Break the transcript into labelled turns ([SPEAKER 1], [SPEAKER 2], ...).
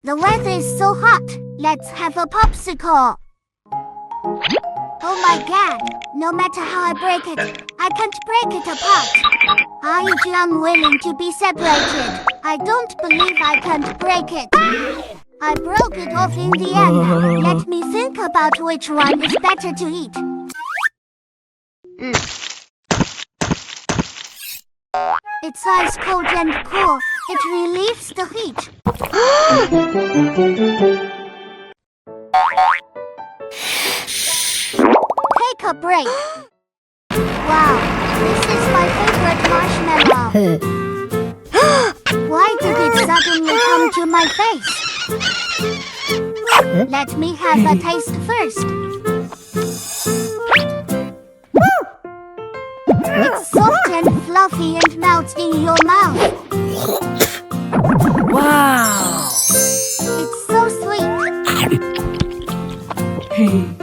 [SPEAKER 1] The weather is so hot. Let's have a popsicle. Oh my god. No matter how I break it, I can't break it apart. I am unwilling to be separated. I don't believe I can't break it. I broke it off in the end. Let me think about which one is better to eat. It's ice cold and cool. It relieves the heat. Take a break. Wow, this is my favorite marshmallow. Why did it suddenly come to my face? Let me have a taste first. It's soft and fluffy and melts in your mouth.
[SPEAKER 2] Wow!
[SPEAKER 1] It's so sweet.